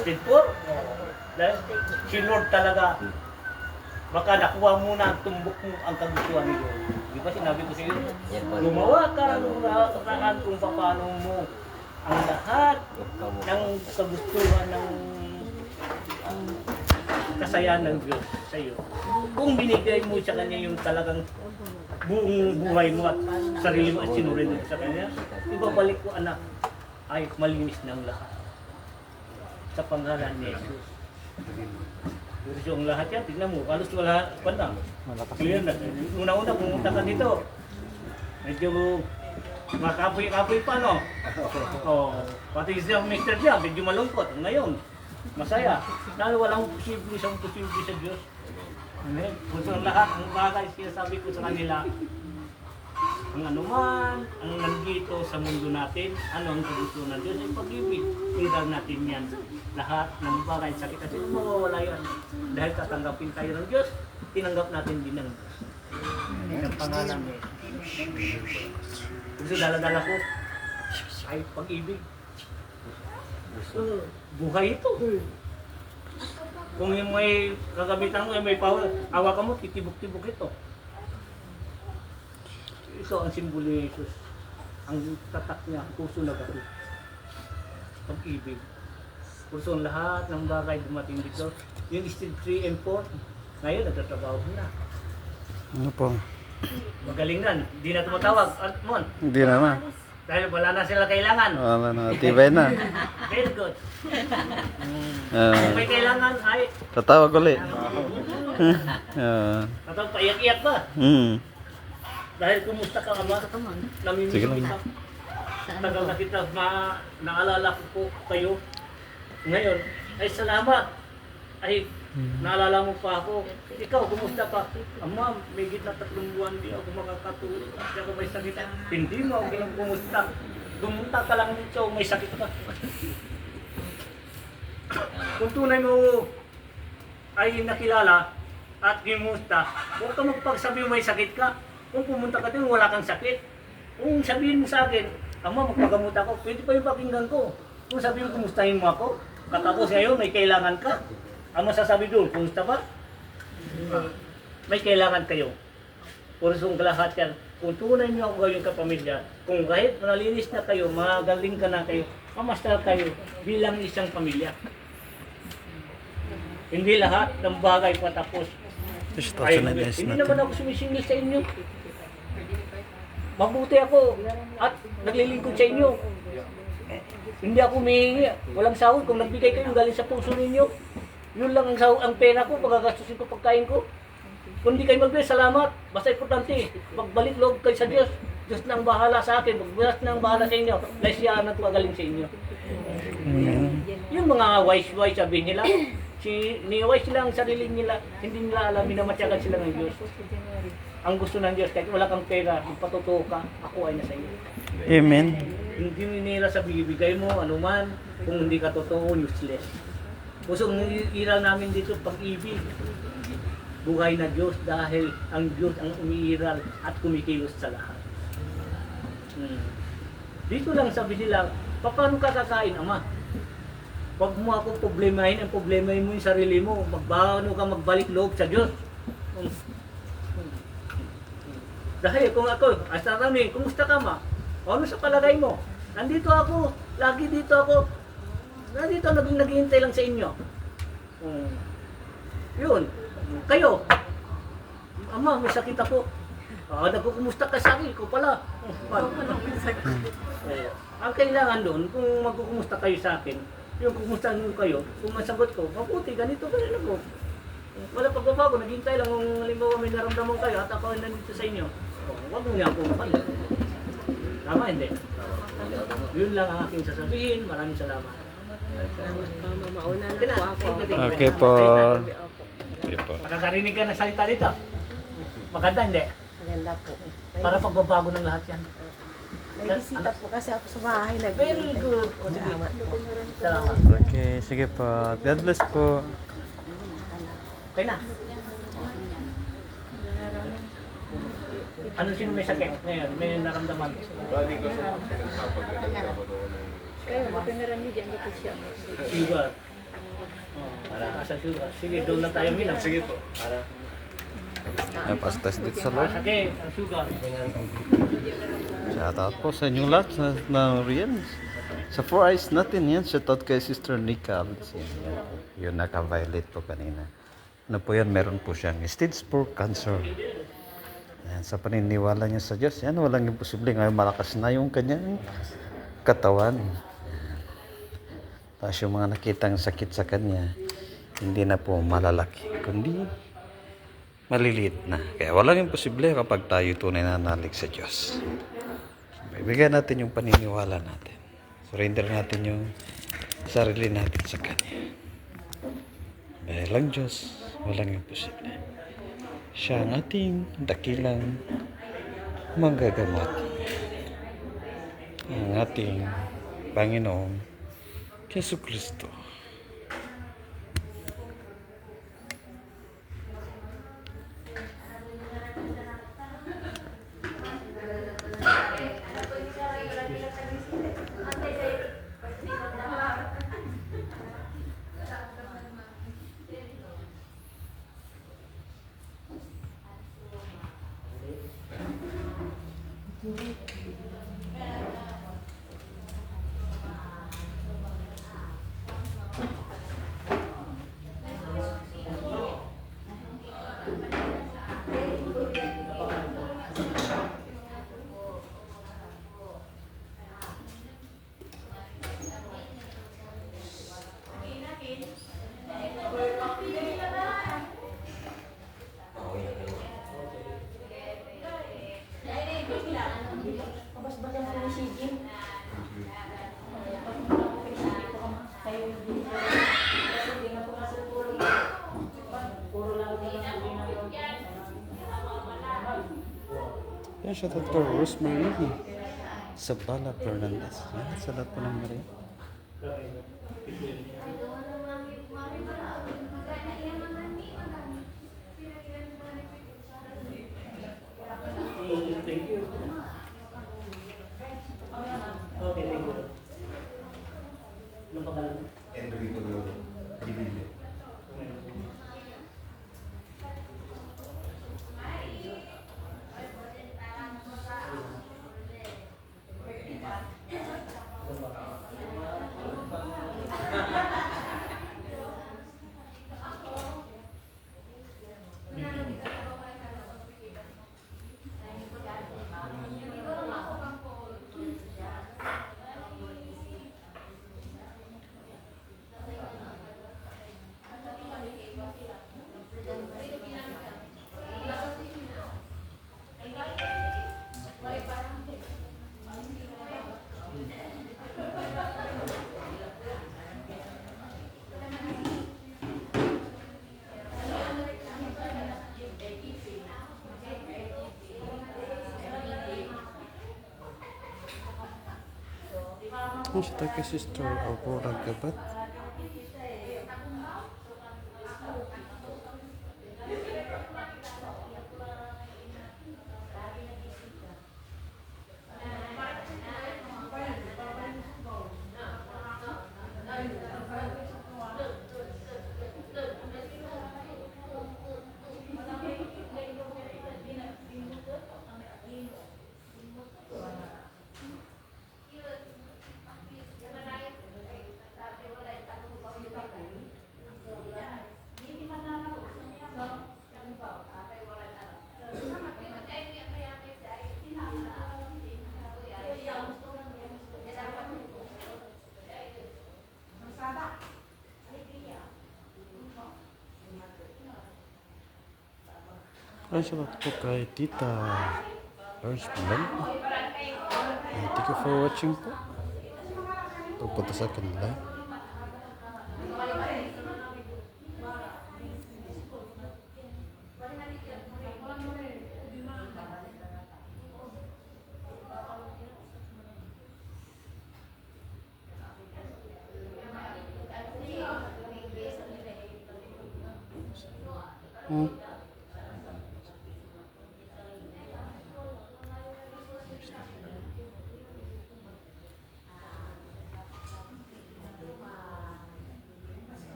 Stage 4. Dahil si Lord talaga, baka nakuha mo na ang tumbok mo ang kagustuhan ni Lord. Di ba sinabi ko sa iyo? Gumawa ka ng paraan kung paano mo ang lahat ng kagustuhan ng kasayahan ng Diyos sa iyo. Kung binigay mo sa Kanya yung talagang buong buhay mo at sarili mo at sinurin mo sa Kanya, ibabalik ko anak ay malinis ng lahat. Sa pangalan ni Jesus. Pero yung lahat yan, tignan mo, halos wala pa na. Clear na. Una-una pumunta ka dito. Medyo makapoy-kapoy pa, no? Oh, pati siya, Mr. Dia, medyo malungkot. Ngayon, masaya. Dahil walang posible sa Diyos. Kung sa lahat, ang bagay sinasabi ko sa kanila, ang anuman, ang nandito sa mundo natin, ano ang kagustuhan ng Diyos, ay pag-ibig. Tingnan natin yan. Lahat ng bagay sakit kasi mawawala yan. Dahil tatanggapin tayo ng Diyos, tinanggap natin din ng Diyos. Ang pangalan niya. Kasi dala-dala ko, ay pag-ibig. Buhay ito. Kung yung may kagamitan mo, may power, hawakan mo, titibok-tibok ito. Ito ang simbolo ni Jesus. Ang tatak niya, puso na gabi. Pag-ibig. Puso ang lahat ng bagay dumating dito. Yung stage 3 and 4, ngayon nagtatrabaho na. Ano po? Magaling na. Hindi na tumatawag. Mon, Hindi naman. dahil wala na sila kailangan. Wala na, tibay na. Very good. Kung may kailangan ay Tatawag ulit. atau paiyak-iyak ba? Dahil kumusta ka ama? Namimiss Sige lang. kita. Tagal na kita, naalala ko po kayo. Ngayon, ay salamat. Ay, naalala mo pa ako. Ikaw, kumusta pa? Ama, may gitna 3 buwan di ako makakatulog. Kasi ako may sakit. Hindi mo ako kumusta. Dumunta ka lang dito, may sakit ka. Kung tunay mo ay nakilala at kumusta, huwag ka magpagsabi may sakit ka. Kung pumunta ka din, wala kang sakit. Kung sabihin mo sa akin, ama, magpagamot ako, pwede pa yung pakinggan ko. Kung sabihin mo, kumustahin mo ako, katapos ngayon, may kailangan ka. Ang masasabi doon, kumusta ba? May kailangan kayo. Pursong lahat yan. Kung tunay niyo ako gawin kapamilya, kung kahit nalinis na kayo, magaling ka na kayo, mamastal kayo bilang isang pamilya. Hindi lahat ng bagay patapos. Ay, hindi naman ako sumisingil sa inyo. Mabuti ako at naglilingkod sa inyo. Hindi ako humihingi. Walang sahod. Kung nagbigay kayo galing sa puso ninyo, yun lang ang pera ko, pagkagastusin ko pagkain ko. Kung hindi kayo magbigay, salamat. Basta importante, magbalik loob kayo sa Diyos. Diyos na ang bahala sa akin. Diyos na ang bahala sa inyo. Dahil siya na magaling sa inyo. Yung mga wise sabihin nila, ni-wise sila ang sarili nila, hindi nila alam, minamatyagan sila ng Diyos. Ang gusto ng Diyos, kahit wala kang pera, magpatotoo ka, ako ay nasa iyo. Amen. Hindi nila sa bibigay mo, anuman, kung hindi ka totoo, useless. Pusong iral namin dito, pag-ibig. Buhay na Diyos dahil ang Diyos ang umiiral at kumikilos sa lahat. Dito lang sabi nila, paano ka kakain, Ama? Huwag mo ako problemahin, ang problemahin mo yung sarili mo. Magbaano ka magbalik loob sa Diyos. Dahil kung ako, asarami, kumusta ka ma? Ano sa palagay mo? Nandito ako, lagi dito ako. Nandito naghihintay lang sa inyo. Yun, kayo. Ama, may sakit ako. Nagkukumusta ka sa akin, ko pala. Ang kailangan doon, kung magkukumusta kayo sa akin, yung kumustahan mo kayo, kung masagot ko, mabuti, ganito ka rin ako. Wala pagbabago, naghintay lang kung halimbawa may naramdaman kayo at ako ay nandito sa inyo. Huwag mo niya ako mapal. Tama, hindi? Yun lang ang aking sasabihin. Maraming salamat. Mauna na po ako. Okay po. Okay po. Makakarinig ka ng salita dito. Maganda, hindi? Maganda po. Para pagbabago ng lahat yan. May bisita po kasi ako sa bahay. Very good. O, sige. Salamat. Okay, sige po. God bless po. Okay na. Ano sino may sakit ngayon? May naramdaman? Kaya, mapinaran niyo dyan dito siya. Sugar. Para sa sugar. Sige, doon na tayo minam. Sige po. Para Napastas dito sa loob. sakit ang sugar. Shoutout po sa inyong lahat ng Rian. Sa 4 Eyes natin yan. Shoutout kay Sister Nika. Yun naka-violet po kanina. Ano po yan? Meron po siyang stage 4 cancer. Yan, sa paniniwala niya sa Diyos, yan, walang imposible. Ngayon malakas na yung kanyang katawan. Tapos yung mga nakitang sakit sa kanya, hindi na po malalaki, kundi maliliit na. Kaya walang imposible kapag tayo tunay na nalig sa Diyos. Bibigyan natin yung paniniwala natin. Surrender natin yung sarili natin sa Kanya. Dahil ang Diyos, walang imposible. Siya ang ating dakilang manggagamot. Ang ating Panginoong Yesu Kristo. Yan, shoutout po Rosemary Sabala Fernandez. Yan, sa lahat po ng Maria. Thank you. Okay, thank you. Anong pangalan? Enrico Dibilio. Ang siya tayo kay Sister Aurora Gabat. Ay, salamat po kay Tita Lars Blanc. Thank you for watching po. Pagpunta sa kanila.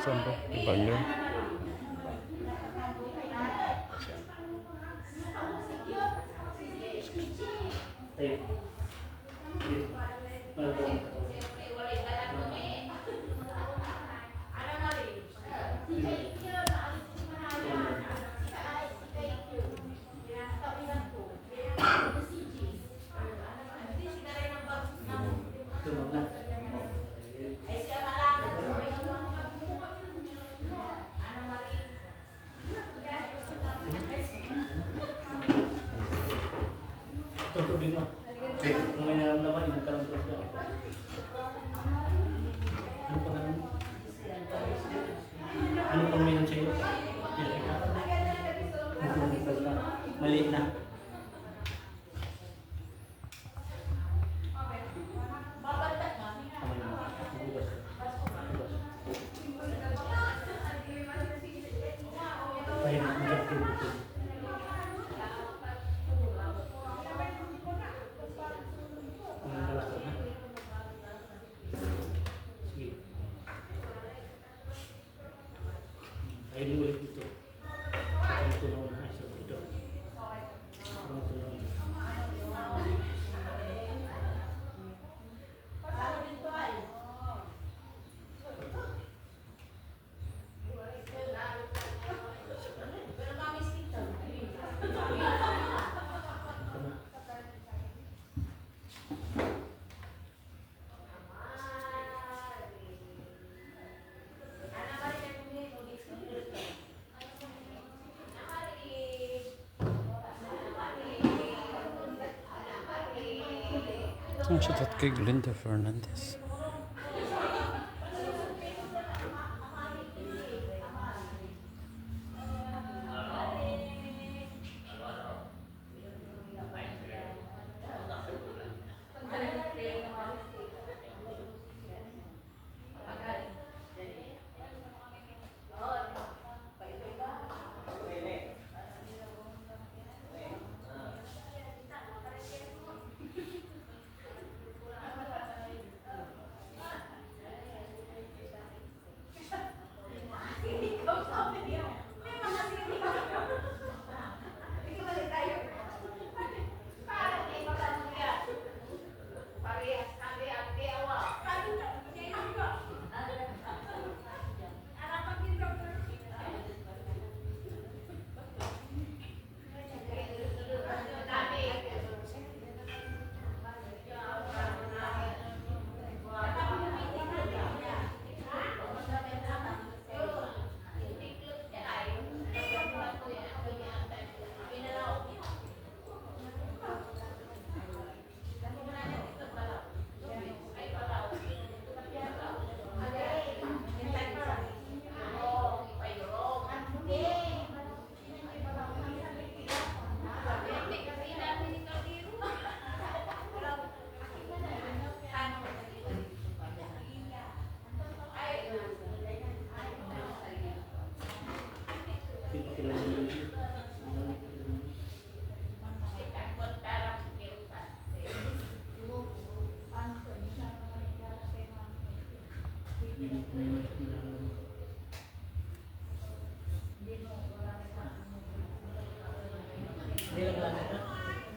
Saan ba? Ibang yun. Tayo. Tunog na. Tutubig mo. Kung may naramdaman, inom ka lang tulog na. Ano pa naman? Ano pang meron sa'yo? Maliit na. Ayun ulit ito. Ang tunaw na isa ito. Ang tunaw na. Saan siya tat kay Glinda Fernandez?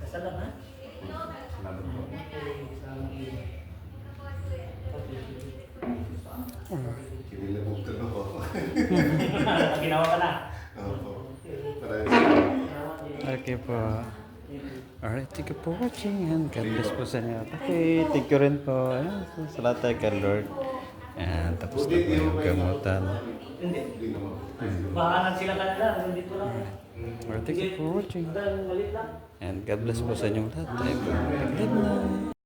Kasalam ha? Salamat po. Kinilabog ka na po. Ginawa ka na. Opo. Maraming Okay po. Alright, thank you for watching and God bless po sa inyo. Okay, thank you rin po. Ayan, salamat tayo kay Lord. Ayan, tapos na po yung gamutan. Hindi. Hindi naman. Bahanan sila kanila. Nandito lang. Alright, thank you for watching. Hanggang maliit lang. And God bless po sa inyong lahat. Good night.